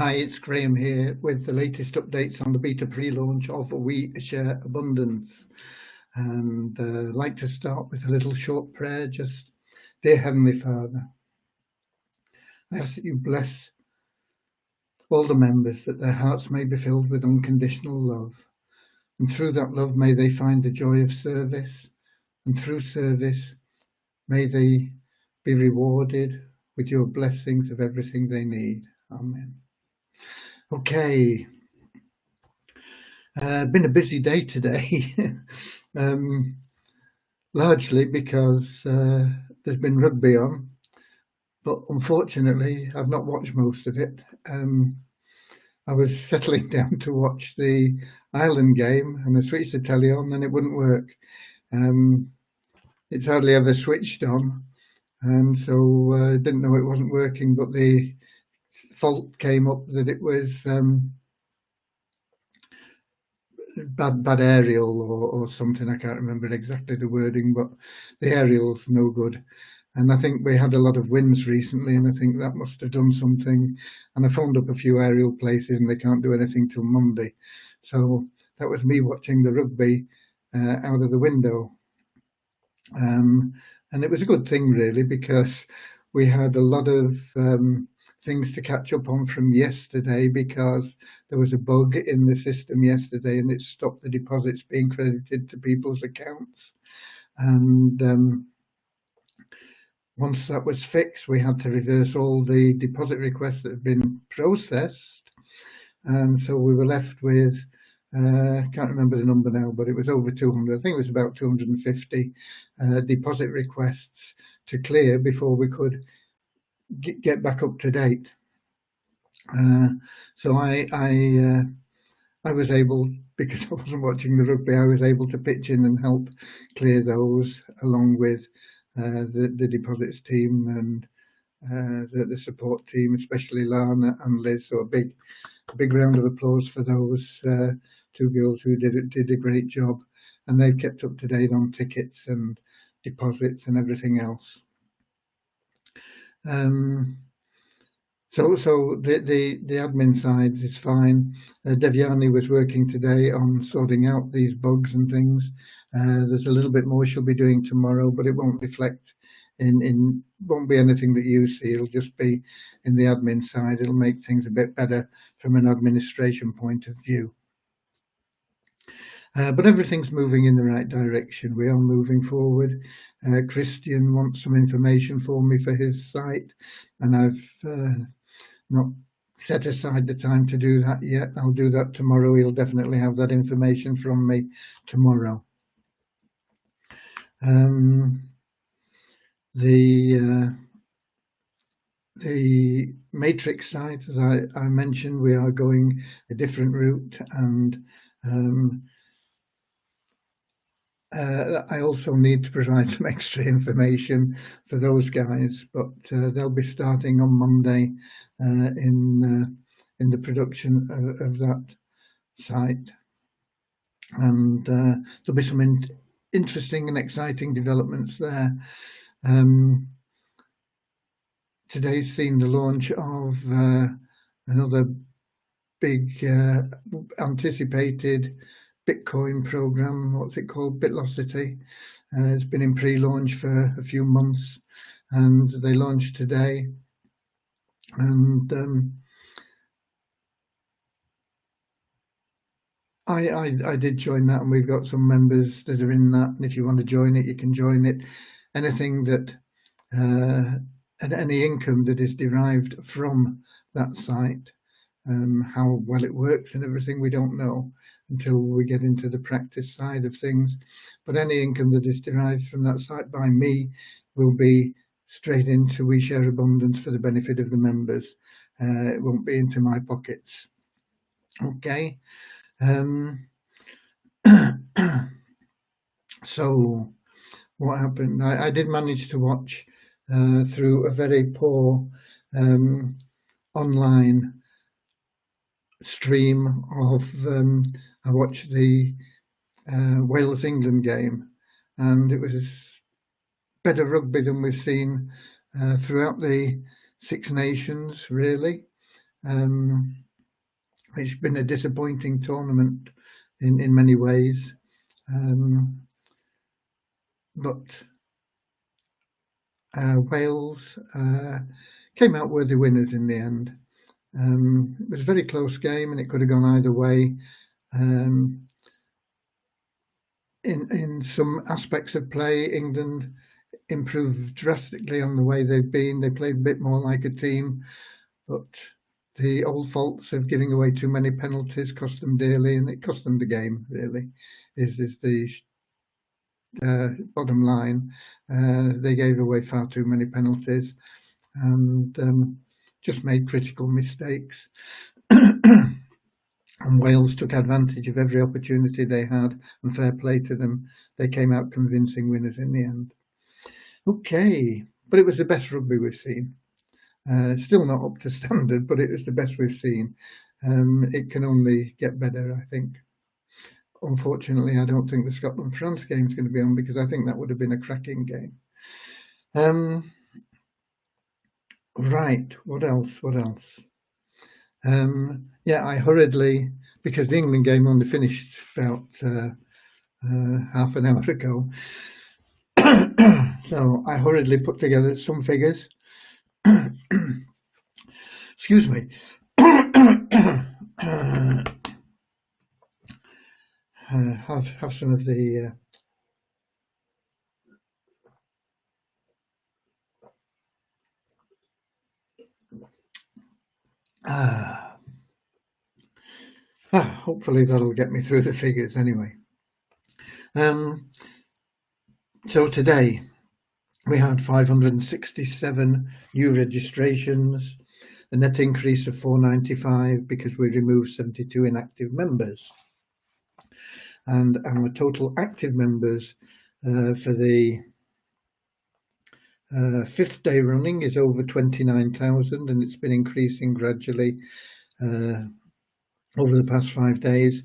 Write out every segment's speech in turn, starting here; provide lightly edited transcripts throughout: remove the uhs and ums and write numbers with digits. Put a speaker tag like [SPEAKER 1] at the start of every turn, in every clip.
[SPEAKER 1] Hi, it's Graham here with the latest updates on the beta pre-launch of We Share Abundance. And I'd like to start with a little short prayer. Just, dear Heavenly Father, I ask that you bless all the members, that their hearts may be filled with unconditional love. And through that love, may they find the joy of service. And through service, may they be rewarded with your blessings of everything they need. Amen. Okay. Been a busy day today, largely because there's been rugby on, but unfortunately I've not watched most of it. I was settling down to watch the Ireland game and I switched the telly on and it wouldn't work. It's hardly ever switched on, and so I didn't know it wasn't working, but the fault came up that it was bad aerial or something. I can't remember exactly the wording, but the aerial's no good. And I think we had a lot of winds recently, and I think that must have done something. And I phoned up a few aerial places and they can't do anything till Monday. So that was me watching the rugby out of the window. And it was a good thing, really, because we had a lot of things to catch up on from yesterday, because there was a bug in the system yesterday and it stopped the deposits being credited to people's accounts. And once that was fixed, we had to reverse all the deposit requests that had been processed. And so we were left with, can't remember the number now, but it was over 200. I think it was about 250 deposit requests to clear before we could get back up to date. So I was able, because I wasn't watching the rugby, I was able to pitch in and help clear those, along with the deposits team and the support team, especially Lana and Liz. So a big round of applause for those two girls who did a great job, and they've kept up to date on tickets and deposits and everything else. So the admin side is fine. Devyani was working today on sorting out these bugs and things. There's a little bit more she'll be doing tomorrow, but it won't reflect won't be anything that you see. It'll just be in the admin side. It'll make things a bit better from an administration point of view. But everything's moving in the right direction. We are moving forward. Christian wants some information for me for his site, and I've not set aside the time to do that yet. I'll do that tomorrow. He'll definitely have that information from me tomorrow. The matrix site, as I mentioned, we are going a different route, and I also need to provide some extra information for those guys, but they'll be starting on Monday in the production of that site, and there'll be some interesting and exciting developments there. Today's seen the launch of another big anticipated Bitcoin program. What's it called? Bitlocity. It's been in pre-launch for a few months, and they launched today. And I did join that, and we've got some members that are in that. And if you want to join it, you can join it. Anything that and any income that is derived from that site, how well it works and everything, we don't know until we get into the practice side of things. But any income that is derived from that site by me will be straight into We Share Abundance for the benefit of the members. It won't be into my pockets. Okay. So what happened? I did manage to watch through a very poor online stream of I watched the Wales-England game, and it was better rugby than we've seen throughout the Six Nations, really. It's been a disappointing tournament in many ways, but Wales came out worthy winners in the end. It was a very close game and it could have gone either way. In some aspects of play, England improved drastically on the way they've been. They played a bit more like a team, but the old faults of giving away too many penalties cost them dearly, and it cost them the game, really, is the bottom line. They gave away far too many penalties and just made critical mistakes. And Wales took advantage of every opportunity they had, and fair play to them. They came out convincing winners in the end. Okay, but it was the best rugby we've seen. Still not up to standard, but it was the best we've seen. It can only get better, I think. Unfortunately, I don't think the Scotland-France game is going to be on, because I think that would have been a cracking game. Right, what else? Yeah, I hurriedly, because the England game only finished about half an hour ago, so I hurriedly put together some figures. Excuse me. Have some of the hopefully that'll get me through the figures anyway. So today we had 567 new registrations, a net increase of 495 because we removed 72 inactive members. And our total active members for the fifth day running is over 29,000, and it's been increasing gradually over the past 5 days.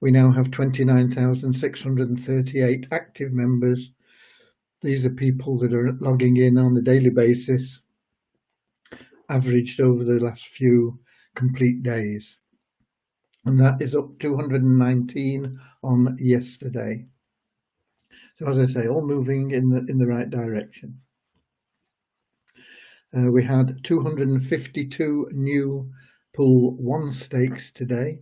[SPEAKER 1] We now have 29,638 active members. These are people that are logging in on a daily basis, averaged over the last few complete days. And that is up 219 on yesterday. So as I say, all moving in the right direction. We had 252 new Pool 1 stakes today,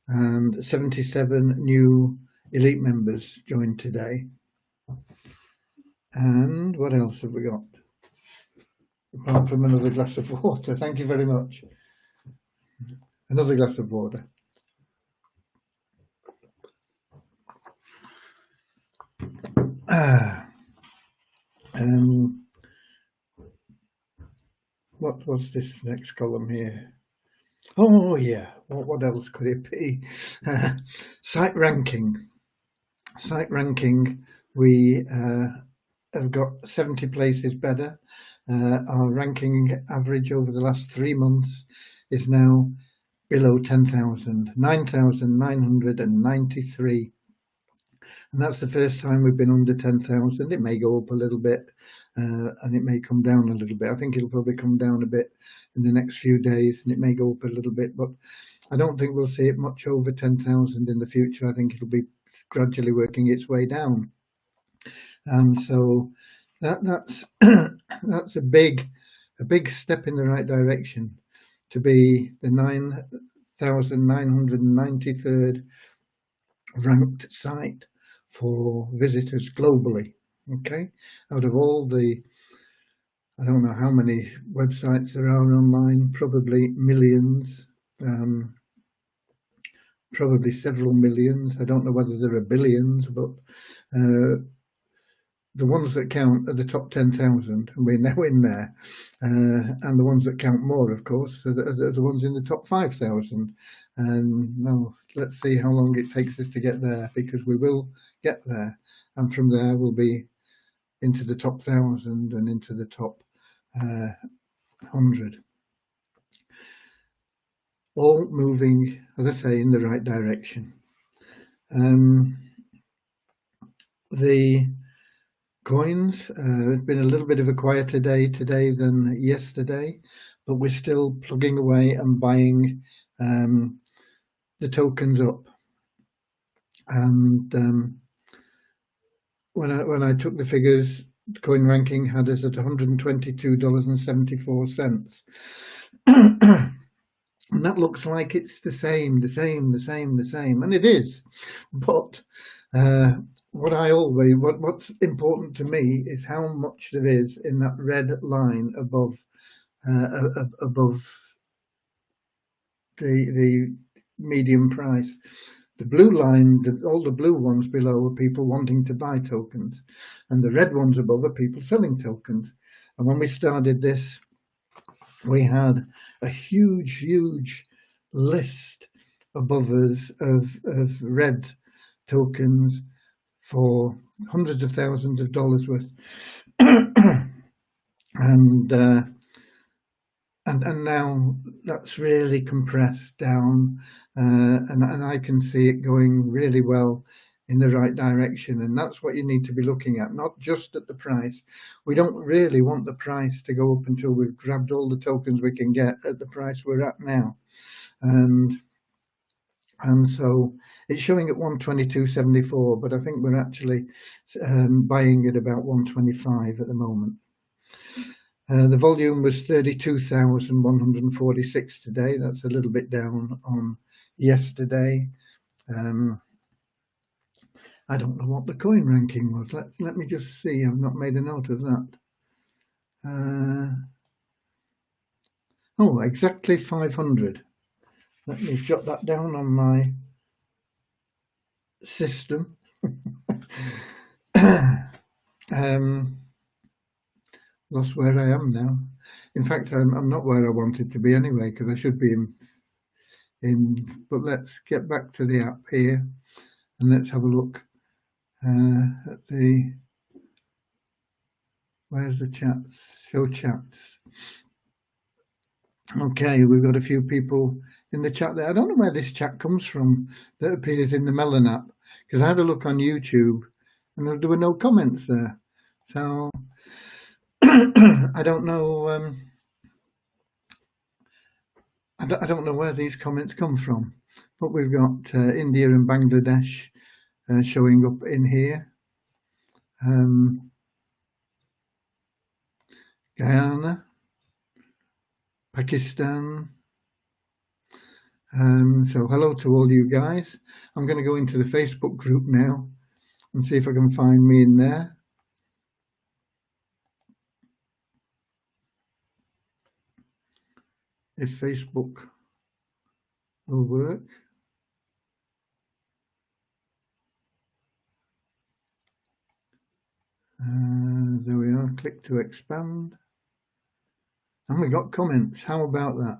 [SPEAKER 1] and 77 new elite members joined today. And what else have we got? Apart from another glass of water. Thank you very much. Another glass of water. What was this next column here? Oh yeah, what else could it be? Site ranking. Site ranking, we have got 70 places better. Our ranking average over the last 3 months is now below 10,000, 9,993. And that's the first time we've been under 10,000. It may go up a little bit and it may come down a little bit. I think it'll probably come down a bit in the next few days, and it may go up a little bit, but I don't think we'll see it much over 10,000 in the future. I think it'll be gradually working its way down. And so that's that's a big step in the right direction, to be the 9,993rd ranked site for visitors globally. Okay, out of all the, I don't know how many websites there are online, probably millions, probably several millions. I don't know whether there are billions, but the ones that count are the top 10,000, and we're now in there. And the ones that count more, of course, are the ones in the top 5,000. And now let's see how long it takes us to get there, because we will get there. And from there, we'll be into the top 1,000 and into the top 100. All moving, as I say, in the right direction. The coins. It's been a little bit of a quieter day today than yesterday, but we're still plugging away and buying the tokens up. And when I took the figures, Coin Ranking had us at $122.74. And that looks like it's the same, and it is. But what's important to me is how much there is in that red line above the medium price. The blue line, all the blue ones below are people wanting to buy tokens, and the red ones above are people selling tokens. And when we started this, we had a huge list above us of red tokens for hundreds of thousands of dollars worth. And now that's really compressed down, and I can see it going really well in the right direction. And that's what you need to be looking at, not just at the price. We don't really want the price to go up until we've grabbed all the tokens we can get at the price we're at now. And so it's showing at 122.74, but I think we're actually buying at about 125 at the moment. The volume was 32,146 today. That's a little bit down on yesterday. I don't know what the coin ranking was. Let me just see. I've not made a note of that. Oh, exactly 500. Let me jot that down on my system. Lost where I am now. In fact, I'm not where I wanted to be anyway, because I should be in. But let's get back to the app here, and let's have a look at the. Where's the chats? Show chats. Okay, we've got a few people in the chat there. I don't know where this chat comes from that appears in the Melon app, because I had a look on YouTube and there were no comments there. So I don't know. I don't know where these comments come from, but we've got India and Bangladesh showing up in here. Guyana, Pakistan. So hello to all you guys. I'm going to go into the Facebook group now and see if I can find me in there. If Facebook will work. There we are. Click to expand. And we got comments. How about that?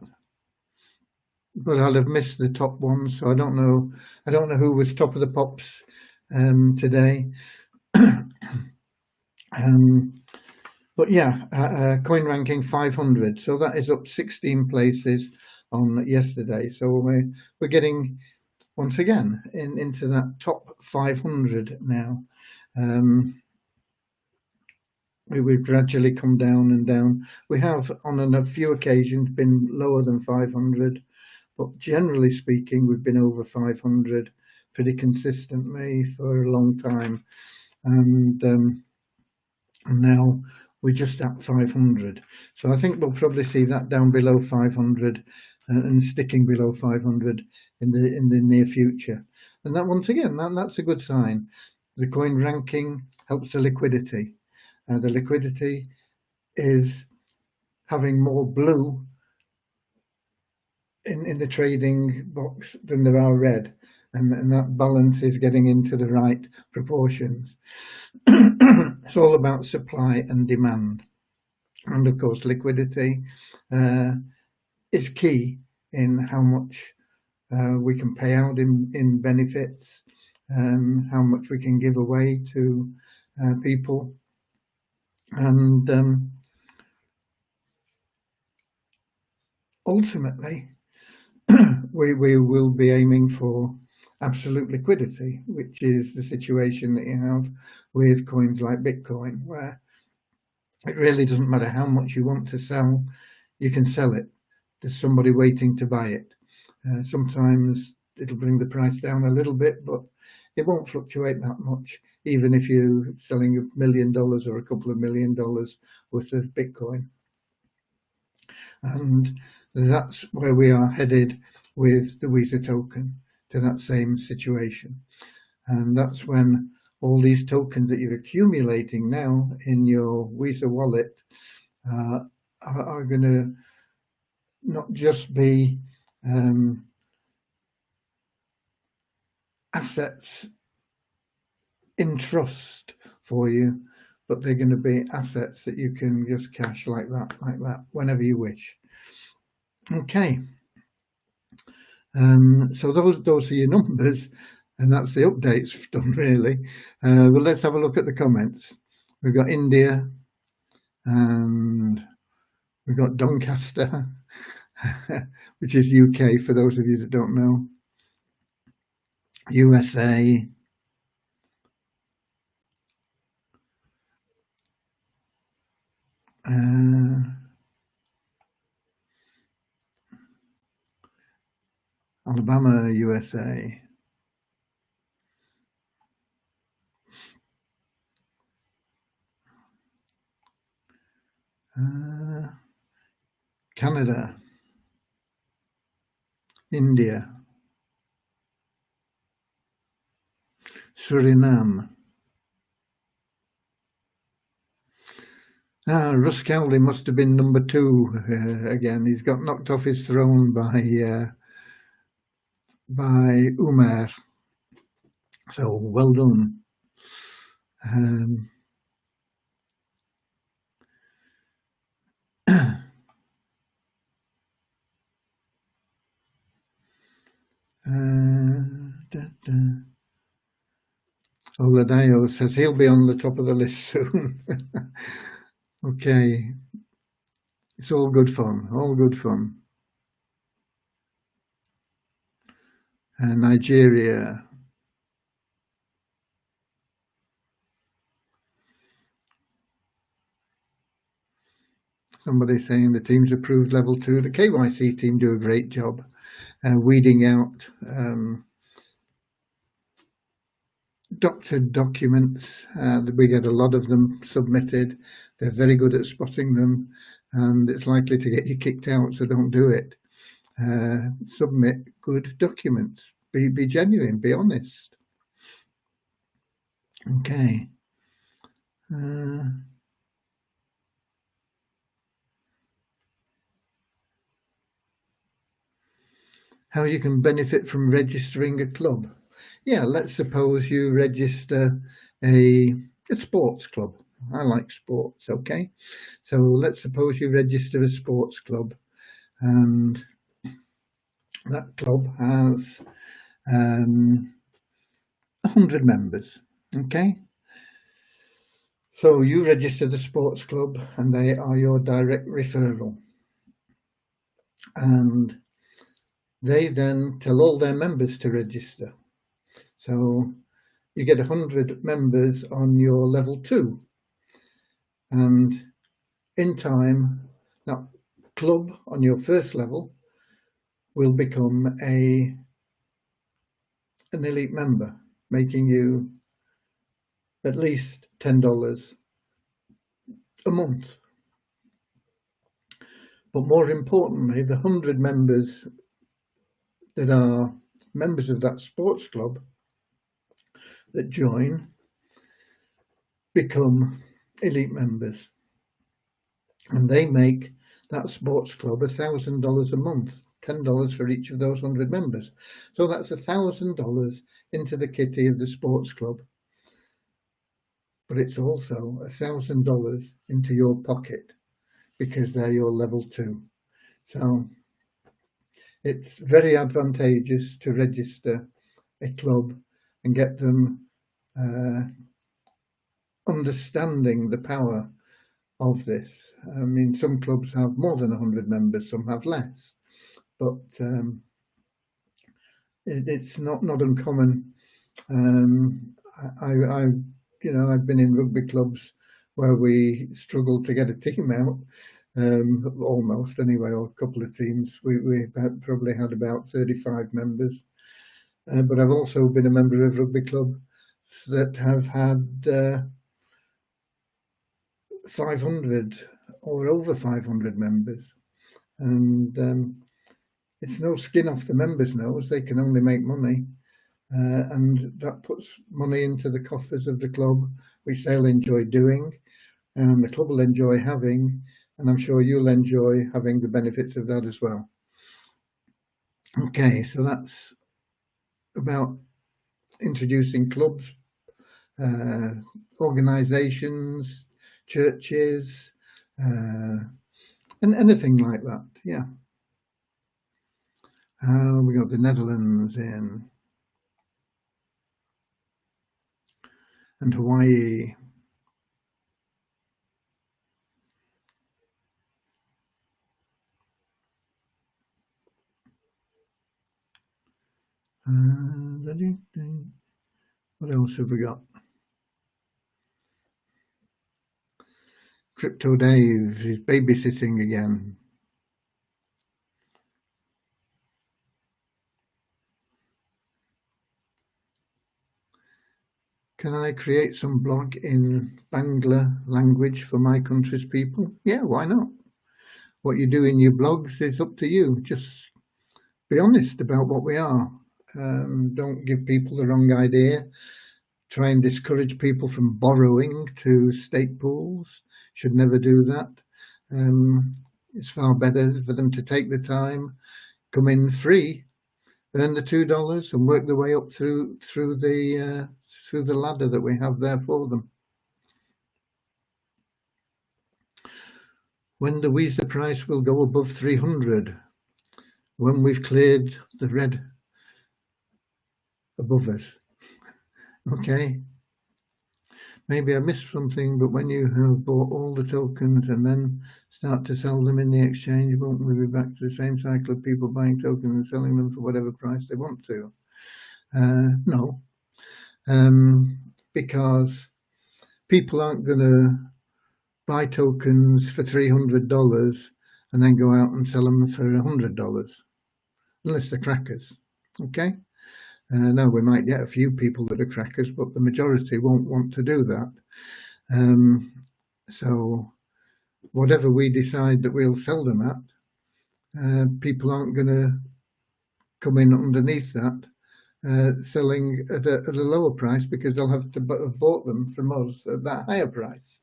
[SPEAKER 1] But I'll have missed the top ones, so I don't know who was top of the pops today. But yeah, coin ranking 500, so that is up 16 places on yesterday. So we're getting once again into that top 500 now. We've gradually come down and down. We have on a few occasions been lower than 500, but generally speaking, we've been over 500 pretty consistently for a long time. And now we're just at 500. So I think we'll probably see that down below 500 and sticking below 500 in the near future. And that, once again, that's a good sign. The coin ranking helps the liquidity. The liquidity is having more blue in the trading box than there are red, and that balance is getting into the right proportions. It's all about supply and demand, and of course liquidity is key in how much we can pay out in benefits, how much we can give away to people. And ultimately, we will be aiming for absolute liquidity, which is the situation that you have with coins like Bitcoin, where it really doesn't matter how much you want to sell, you can sell it. There's somebody waiting to buy it. Sometimes it'll bring the price down a little bit, but it won't fluctuate that much, even if you're selling $1 million or a couple of $1 million worth of Bitcoin. And that's where we are headed with the Visa token, to that same situation. And that's when all these tokens that you're accumulating now in your Visa wallet are going to not just be assets in trust for you, but they're going to be assets that you can just cash like that, whenever you wish. Okay. So those are your numbers, and that's the updates done, really. But let's have a look at the comments. We've got India, and we've got Doncaster, which is UK for those of you that don't know. USA. Alabama, USA. Canada. India. Suriname. Russ Cowley must have been number 2 again. He's got knocked off his throne by Umair. So well done. Oladayo says he'll be on the top of the list soon. Okay. It's all good fun, all good fun. Nigeria. Somebody saying the team's approved level 2. The KYC team do a great job weeding out doctored documents. We get a lot of them submitted. They're very good at spotting them, and it's likely to get you kicked out, so don't do it. Submit good documents. Be genuine, be honest. Okay. How you can benefit from registering a club. Yeah, let's suppose you register a sports club. I like sports, okay? So let's suppose you register a sports club, and that club has 100 members, okay? So you register the sports club, and they are your direct referral. And they then tell all their members to register. So you get 100 members on your level 2. And in time, that club on your first level will become an elite member, making you at least $10 a month. But more importantly, the 100 members that are members of that sports club that join become elite members, and they make that sports club $1,000 a month, $10 for each of those 100 members. So that's $1,000 into the kitty of the sports club, but it's also $1,000 into your pocket because they're your level 2. So it's very advantageous to register a club and get them understanding the power of this. I mean, some clubs have more than 100 members, some have less, but it's not uncommon. I've been in rugby clubs where we struggled to get a team out, almost anyway, or a couple of teams. We probably had about 35 members. But I've also been a member of rugby clubs that have had 500 or over 500 members. And it's no skin off the members' nose. They can only make money. And that puts money into the coffers of the club, which they'll enjoy doing, and the club will enjoy having, and I'm sure you'll enjoy having the benefits of that as well. Okay, so that's about introducing clubs, organisations, churches, and anything like that. Yeah. We got the Netherlands in, and Hawaii. What else have we got? Crypto Dave is babysitting again. Can I create some blog in Bangla language for my country's people? Yeah, why not? What you do in your blogs is up to you. Just be honest about what we are. Don't give people the wrong idea. Try and discourage people from borrowing to stake pools. Should never do that. It's far better for them to take the time, come in free, earn the $2 and work their way up through the ladder that we have there for them. When the Visa price will go above 300, when we've cleared the red above us. Okay, maybe I missed something, but when you have bought all the tokens and then start to sell them in the exchange, won't we be back to the same cycle of people buying tokens and selling them for whatever price they want to? No, because people aren't going to buy tokens for $300 and then go out and sell them for $100, unless they're crackers. Okay. Now we might get a few people that are crackers, but the majority won't want to do that. So whatever we decide that we'll sell them at, people aren't going to come in underneath that, selling at a lower price, because they'll have to have bought them from us at that higher price.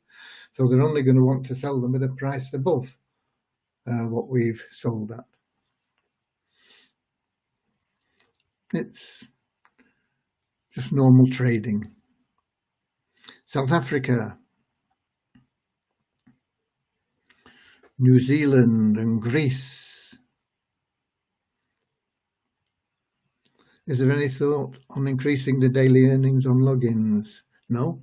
[SPEAKER 1] So they're only going to want to sell them at a price above what we've sold at. It's just normal trading. South Africa, New Zealand and Greece. Is there any thought on increasing the daily earnings on logins? No.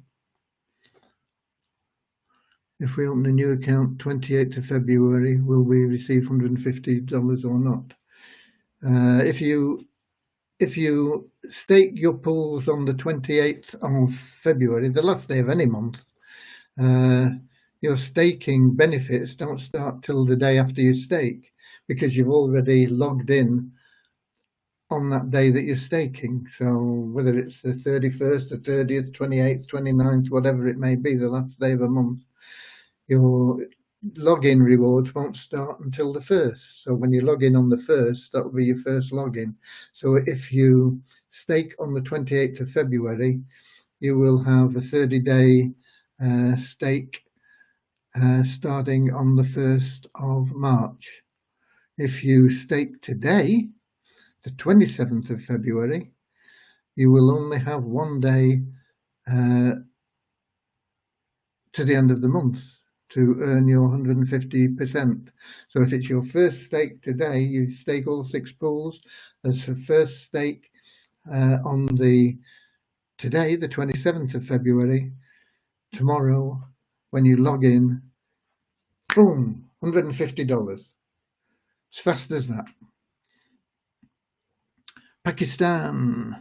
[SPEAKER 1] If we open a new account 28th of February, will we receive $150 or not? If you stake your pools on the 28th of February, the last day of any month, your staking benefits don't start till the day after you stake, because you've already logged in on that day that you're staking. So whether it's the 31st, the 30th, 28th, 29th, whatever it may be, the last day of a month, your login rewards won't start until the 1st. So when you log in on the 1st, that'll be your first login. So if you stake on the 28th of February, you will have a 30-day stake starting on the 1st of March. If you stake today, the 27th of February, you will only have 1 day to the end of the month to earn your 150%. So if it's your first stake today, you stake all 6 pools as a first stake on today, the 27th of February. Tomorrow, when you log in, boom, $150. As fast as that. Pakistan.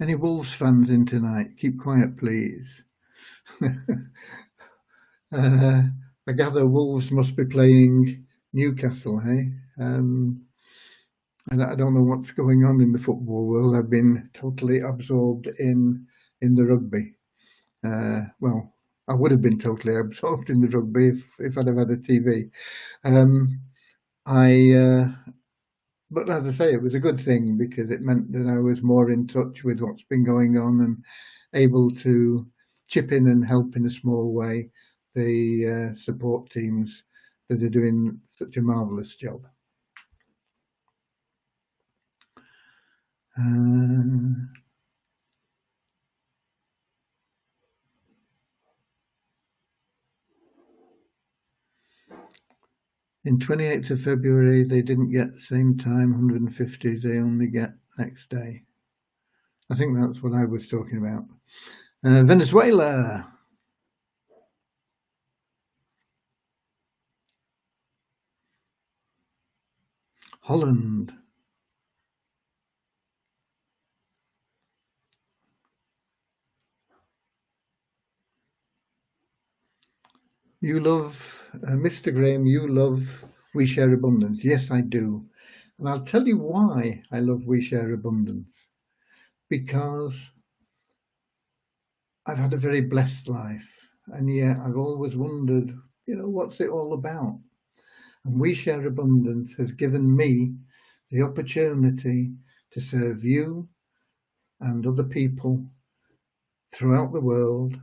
[SPEAKER 1] Any Wolves fans in tonight? Keep quiet, please. I gather Wolves must be playing Newcastle, hey? I don't know what's going on in the football world. I've been totally absorbed in the rugby. Well, I would have been totally absorbed in the rugby if I'd have had a TV. But as I say, it was a good thing because it meant that I was more in touch with what's been going on and able to chip in and help in a small way the support teams that are doing such a marvellous job. In 28th of February, they didn't get the same time, 150, they only get next day. I think that's what I was talking about. Venezuela. Holland. You love, Mr. Graham, you love We Share Abundance. Yes, I do. And I'll tell you why I love We Share Abundance. Because I've had a very blessed life. And yet I've always wondered, what's it all about? And We Share Abundance has given me the opportunity to serve you and other people throughout the world.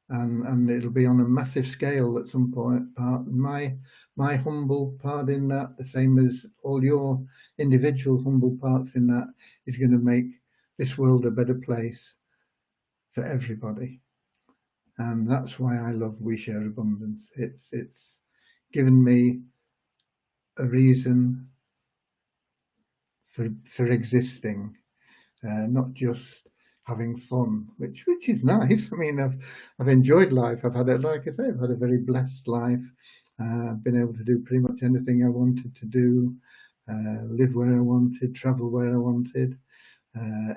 [SPEAKER 1] And it'll be on a massive scale at some point. My humble part in that, the same as all your individual humble parts in that, is going to make this world a better place for everybody. And that's why I love We Share Abundance. It's given me a reason for existing, not just having fun, which is nice. I mean, I've enjoyed life. I've had it, like I say, I've had a very blessed life. I've been able to do pretty much anything I wanted to do, live where I wanted, travel where I wanted,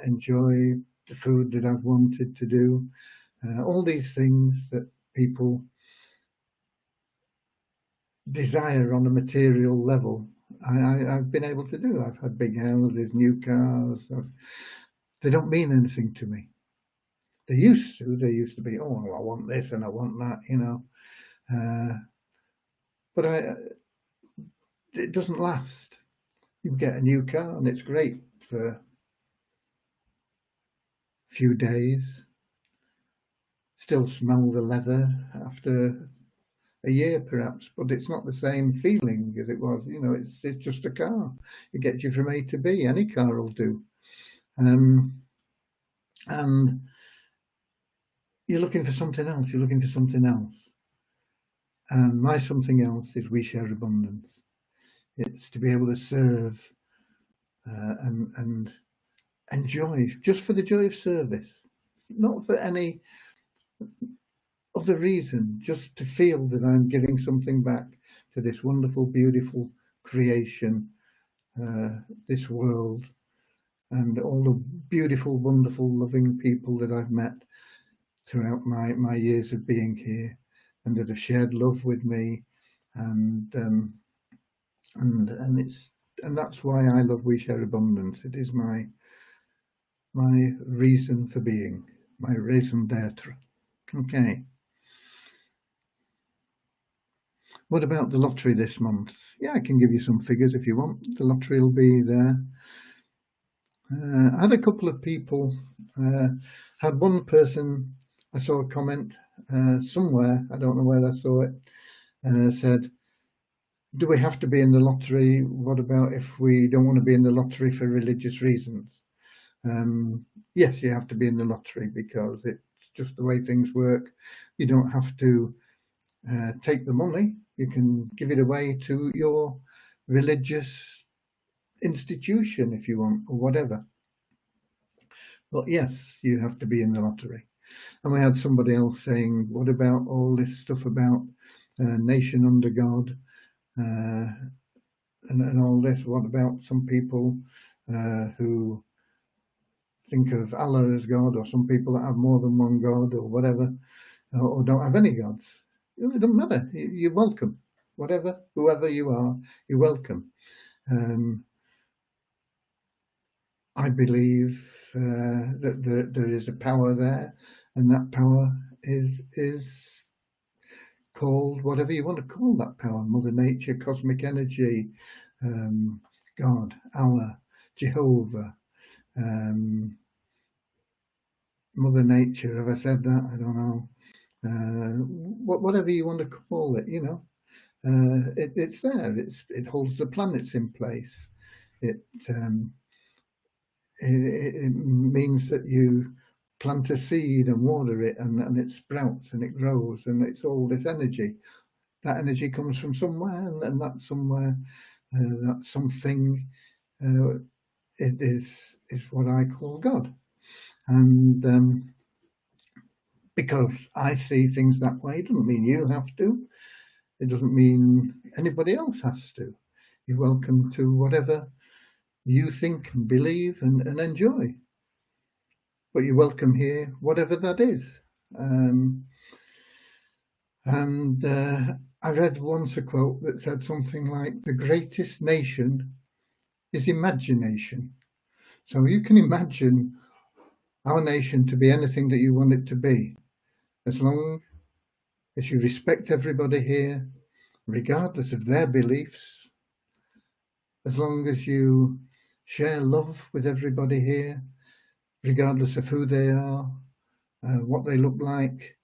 [SPEAKER 1] enjoy the food that I've wanted to do. All these things that people desire on a material level, I've been able to do. I've had big houses, new cars. They don't mean anything to me. They used to. They used to be, oh, I want this and I want that, but it doesn't last. You get a new car and it's great for a few days. Still smell the leather after a year perhaps, but it's not the same feeling as it was. It's just a car. It gets you from A to B. Any car will do. And you're looking for something else. You're looking for something else. And my something else is We Share Abundance. It's to be able to serve and enjoy, just for the joy of service, not for any other reason, just to feel that I'm giving something back to this wonderful, beautiful creation, this world, and all the beautiful, wonderful, loving people that I've met throughout my years of being here, and that have shared love with me, and that's why I love We Share Abundance. It is my reason for being, my raison d'être. Okay. What about the lottery this month? Yeah, I can give you some figures if you want. The lottery will be there. I had a couple of people, had one person, I saw a comment somewhere, I don't know where I saw it, said, do we have to be in the lottery? What about if we don't want to be in the lottery for religious reasons? Yes, you have to be in the lottery because it's just the way things work. You don't have to take the money. You can give it away to your religious institution if you want, or whatever. But yes, you have to be in the lottery. And we had somebody else saying, what about all this stuff about nation under God? and all this. What about some people who think of Allah as God, or some people that have more than one God, or whatever, or don't have any gods? It doesn't matter. You're welcome. Whatever, whoever you are, you're welcome. I believe that there is a power there, and that power is called whatever you want to call that power: Mother Nature, cosmic energy, God, Allah, Jehovah, Mother Nature. Have I said that? I don't know. Whatever you want to call it, it's there. It holds the planets in place. It means that you plant a seed and water it, and it sprouts and it grows, and it's all this energy. That energy comes from somewhere, and that somewhere, that something, it is what I call God. And because I see things that way, it doesn't mean you have to. It doesn't mean anybody else has to. You're welcome to whatever you think and believe and enjoy. But you're welcome here, whatever that is. I read once a quote that said something like, the greatest nation is imagination. So you can imagine our nation to be anything that you want it to be, as long as you respect everybody here, regardless of their beliefs, as long as you share love with everybody here, regardless of who they are, what they look like,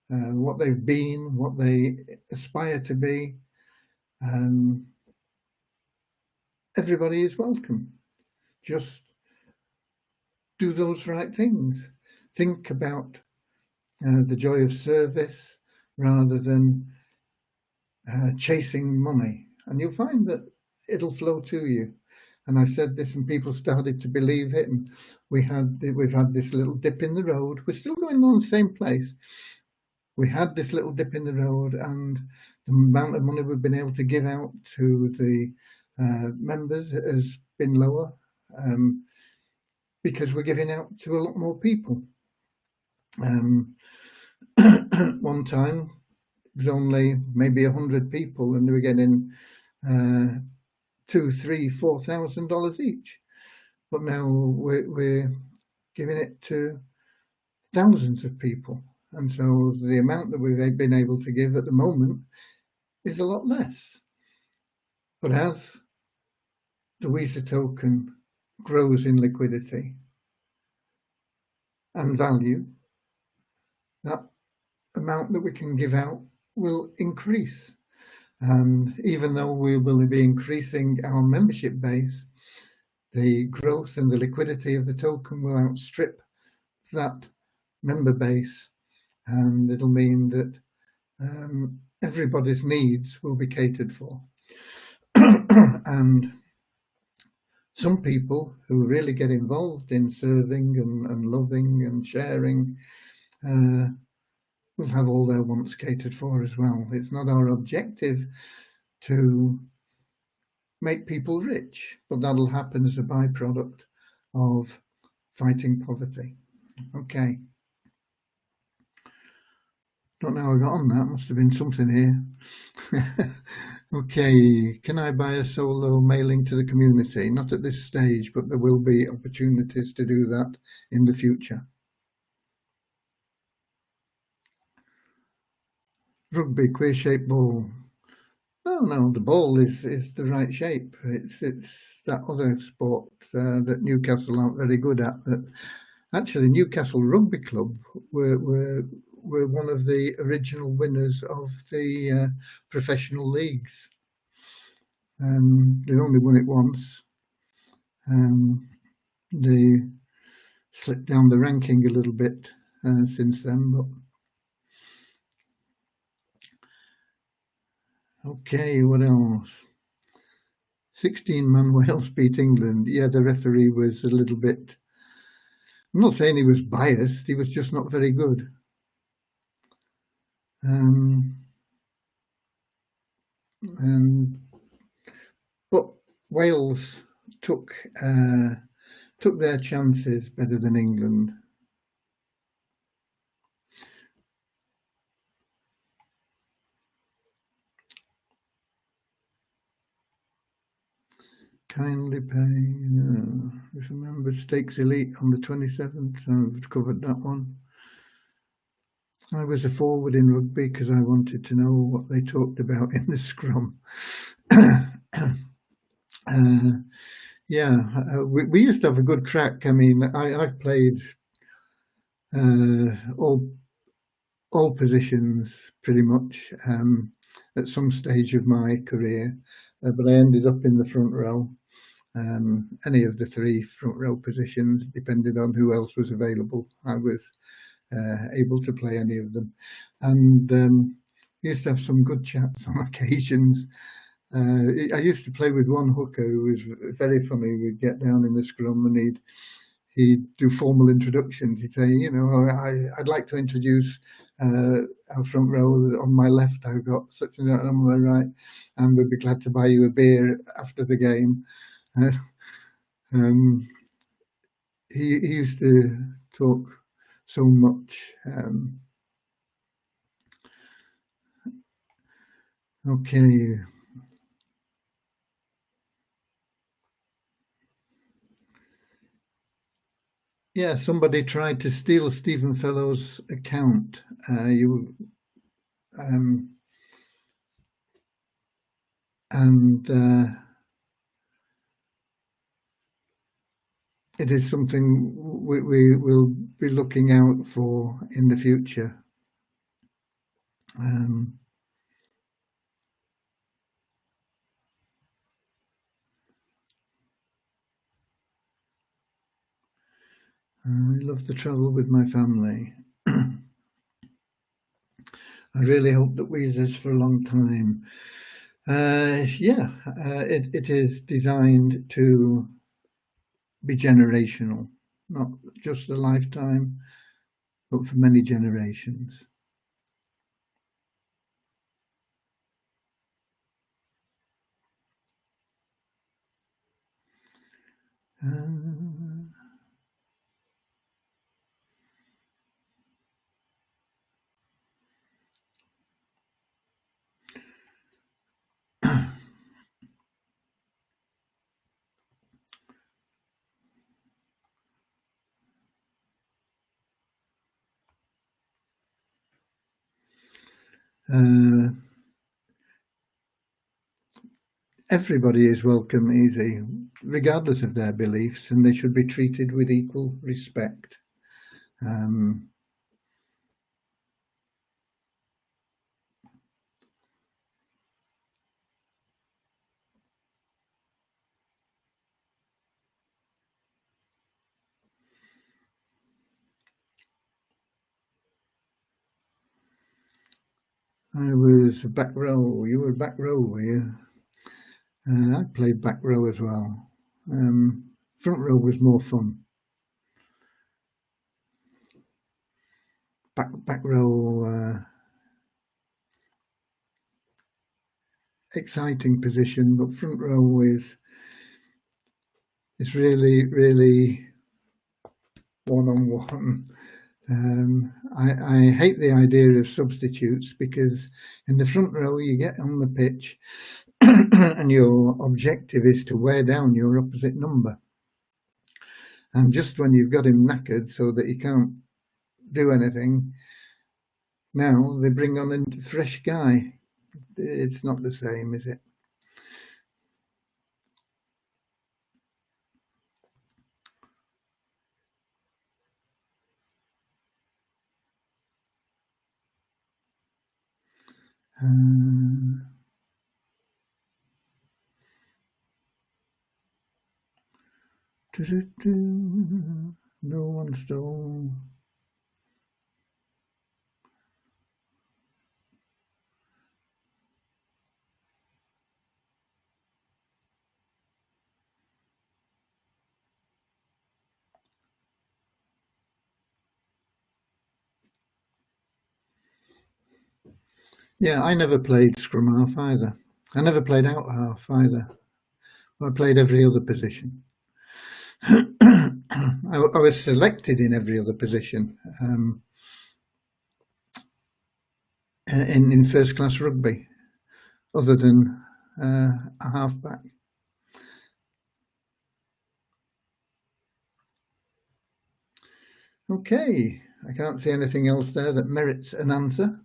[SPEAKER 1] what they've been, what they aspire to be. Everybody is welcome. Just do those right things. Think about the joy of service rather than chasing money, and you'll find that it'll flow to you. And I said this, and people started to believe it, and we've had this little dip in the road. We're still going on the same place. We had this little dip in the road, and the amount of money we've been able to give out to the members has been lower, because we're giving out to a lot more people. One time it was only maybe 100 people, and they were getting $2,000, $3,000, $4,000 each. But now we're giving it to thousands of people, and so the amount that we've been able to give at the moment is a lot less. But as the WISA token grows in liquidity and value, that amount that we can give out will increase. And even though we will be increasing our membership base, the growth and the liquidity of the token will outstrip that member base, and it'll mean that everybody's needs will be catered for. And some people who really get involved in serving and loving and sharing will have all their wants catered for as well. It's not our objective to make people rich, but that'll happen as a byproduct of fighting poverty. Okay. Don't know how I got on that. Must have been something here. Okay. Can I buy a solo mailing to the community? Not at this stage, but there will be opportunities to do that in the future. Rugby, queer-shaped ball. No, the ball is the right shape. It's that other sport that Newcastle aren't very good at. That actually Newcastle Rugby Club were one of the original winners of the professional leagues. They've only won it once. They slipped down the ranking a little bit since then, but okay, what else? 16-man Wales beat England. Yeah, the referee was a little bit, I'm not saying he was biased, he was just not very good. and but Wales took their chances better than England. Kindly pay. Just remember Stakes Elite on the 27th. I've covered that one. I was a forward in rugby because I wanted to know what they talked about in the scrum. We used to have a good crack. I mean, I've played all positions pretty much at some stage of my career, but I ended up in the front row. Any of the three front row positions, depending on who else was available. I was able to play any of them, and used to have some good chats on occasions. I used to play with one hooker who was very funny. We'd get down in the scrum and he'd do formal introductions. He'd say, I'd like to introduce our front row. On my left, I've got such and that, and on my right, and we'd be glad to buy you a beer after the game. He used to talk so much. Okay. Yeah, somebody tried to steal Stephen Fellowes' account. It is something we will be looking out for in the future. I love to travel with my family. I really hope that Weezer's for a long time. It is designed to be generational, not just a lifetime, but for many generations. Everybody is welcome, easy, regardless of their beliefs, and they should be treated with equal respect. I was back row. You were back row, were you? I played back row as well. Front row was more fun. Back row, exciting position, but front row is really one-on-one. I hate the idea of substitutes because in the front row you get on the pitch and your objective is to wear down your opposite number. And just when you've got him knackered so that he can't do anything, now they bring on a fresh guy. It's not the same, is it? No one stole. Yeah, I never played scrum half either. I never played out half either. I played every other position. I was selected in every other position in first class rugby, other than a halfback. Okay, I can't see anything else there that merits an answer.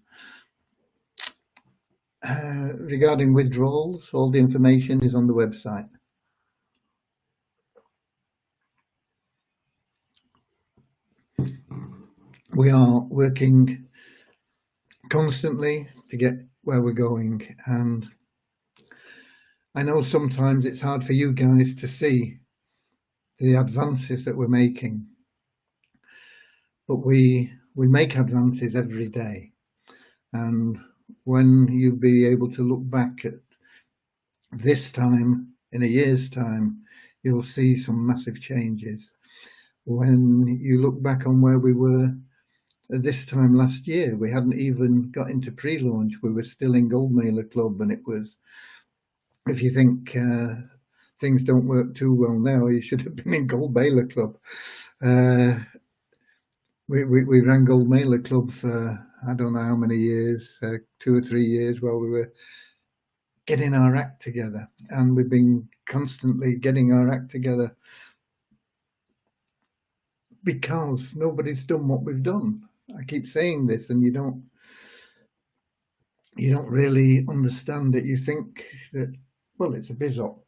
[SPEAKER 1] Regarding withdrawals, all the information is on the website. We are working constantly to get where we're going, and I know sometimes it's hard for you guys to see the advances that we're making, but we make advances every day, and when you'll be able to look back at this time in a year's time, you'll see some massive changes. When you look back on where we were at this time last year, we hadn't even got into pre-launch. We were still in Gold Mailer Club, and it was, if you think things don't work too well now, you should have been in Gold Mailer Club. We ran Gold Mailer Club for I don't know how many years, 2 or 3 years, while we were getting our act together, and we've been constantly getting our act together because nobody's done what we've done. I keep saying this, and you don't really understand it. You think that, well, it's a BizOp.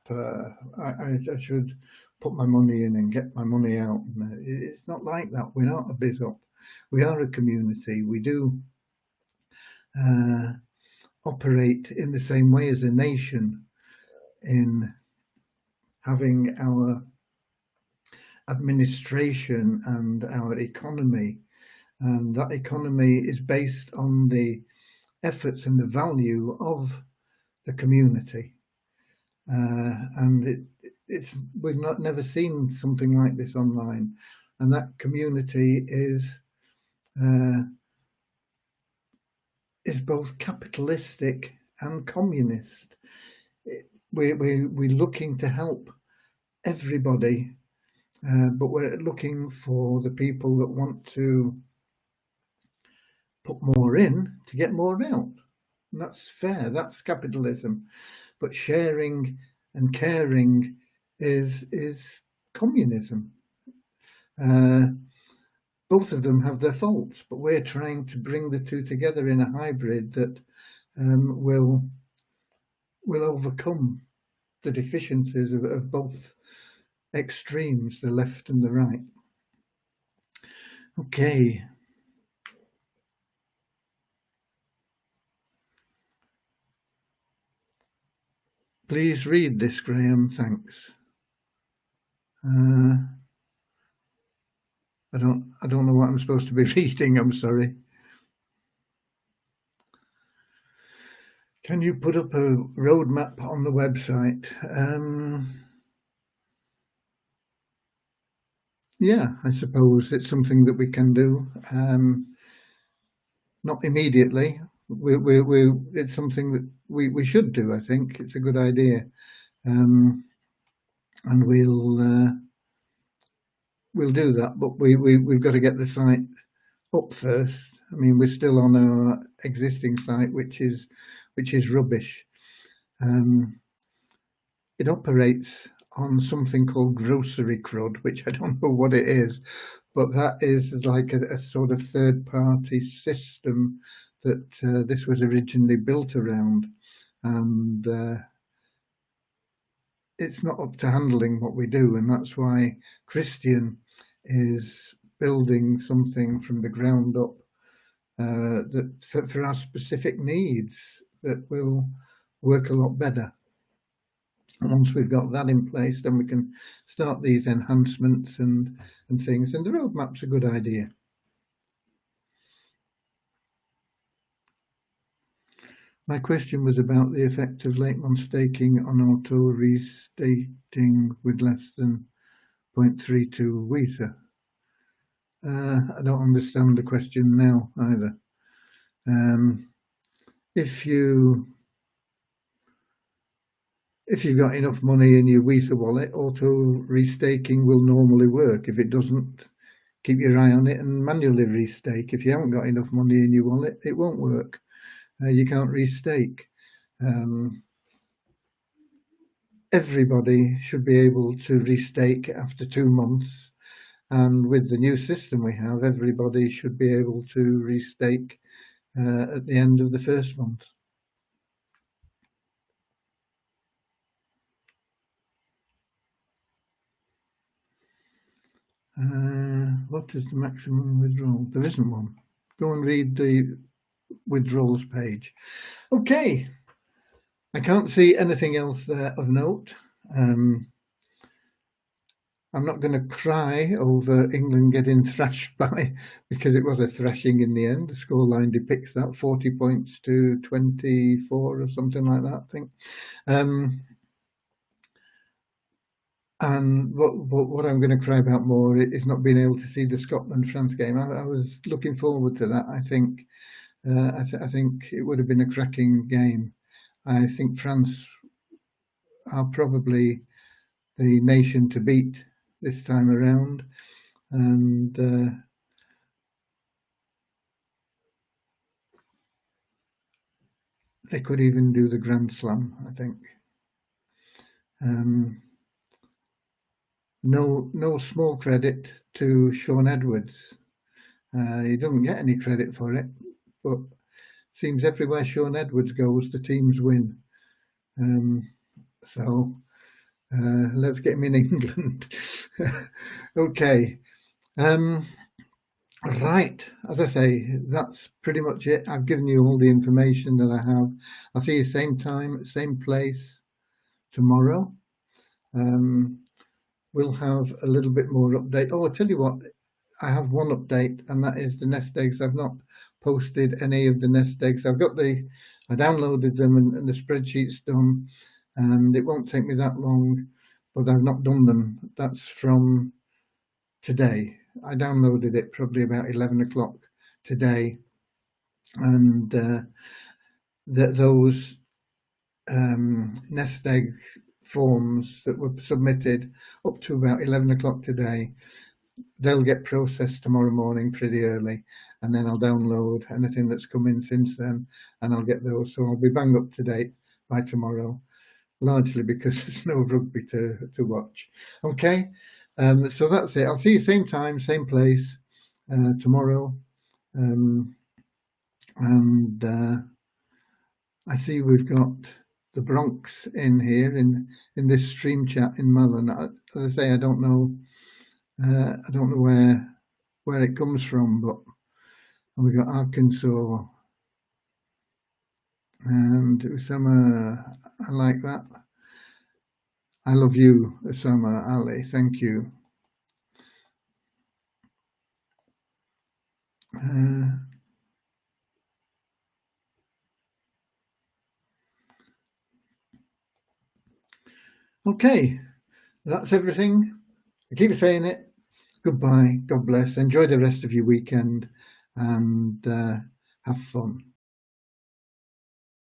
[SPEAKER 1] I should put my money in and get my money out. It's not like that. We're not a BizOp. We are a community. We do operate in the same way as a nation in having our administration and our economy, and that economy is based on the efforts and the value of the community, and we've never seen something like this online, and that community is both capitalistic and communist. We're looking to help everybody, but we're looking for the people that want to put more in to get more out. And that's fair, that's capitalism. But sharing and caring is communism. Both of them have their faults, but we're trying to bring the two together in a hybrid that will overcome the deficiencies of both extremes, the left and the right. Okay. Please read this, Graham. Thanks. I don't know what I'm supposed to be reading. I'm sorry. Can you put up a roadmap on the website? Yeah, I suppose it's something that we can do. Not immediately. It's something that we should do. I think it's a good idea, and we'll do that. But we've got to get the site up first. I mean, we're still on our existing site, which is rubbish. It operates on something called Grocery Crud, which I don't know what it is, but that is like a sort of third-party system that this was originally built around, and it's not up to handling what we do, and that's why Christian is building something from the ground up that for our specific needs that will work a lot better. And once we've got that in place, then we can start these enhancements and things, and the roadmap's a good idea. My question was about the effect of Lakemont staking on auto restating with less than 0.32 WISA. I don't understand the question now either. If you if you've got enough money in your Visa wallet, auto restaking will normally work. If it doesn't, keep your eye on it and manually restake. If you haven't got enough money in your wallet, it won't work. You can't restake. Everybody should be able to restake after 2 months. And with the new system we have, everybody should be able to restake at the end of the first month. What is the maximum withdrawal? There isn't one. Go and read the withdrawals page. Okay, I can't see anything else there of note. I'm not going to cry over England getting thrashed by, because it was a thrashing in the end. The scoreline depicts that, 40 points to 24 or something like that, I think. And what I'm going to cry about more is not being able to see the Scotland-France game. I was looking forward to that. I think it would have been a cracking game. I think France are probably the nation to beat this time around, and they could even do the Grand Slam, I think. No small credit to Shaun Edwards. He doesn't get any credit for it, but seems everywhere Shaun Edwards goes, the teams win. So let's get him in England. Okay. Right, as I say, that's pretty much it. I've given you all the information that I have. I'll see you same time, same place tomorrow. We'll have a little bit more update. Oh, I'll tell you what, I have one update, and that is the nest eggs. I've not posted any of the nest eggs. I downloaded them and the spreadsheet's done, and it won't take me that long, but I've not done them. That's from today. I downloaded it probably about 11 o'clock today, and those nest egg forms that were submitted up to about 11 o'clock today, they'll get processed tomorrow morning pretty early, and then I'll download anything that's come in since then, and I'll get those. So I'll be bang up to date by tomorrow, largely because there's no rugby to watch. Okay, so that's it. I'll see you same time, same place tomorrow. And I see we've got the Bronx in here in this stream chat in Mullen. As I say, I don't know where it comes from, but we've got Arkansas and Usama. I like that. I love you, Usama Ali. Thank you. Okay, that's everything. I keep saying it. Goodbye. God bless. Enjoy the rest of your weekend and have fun.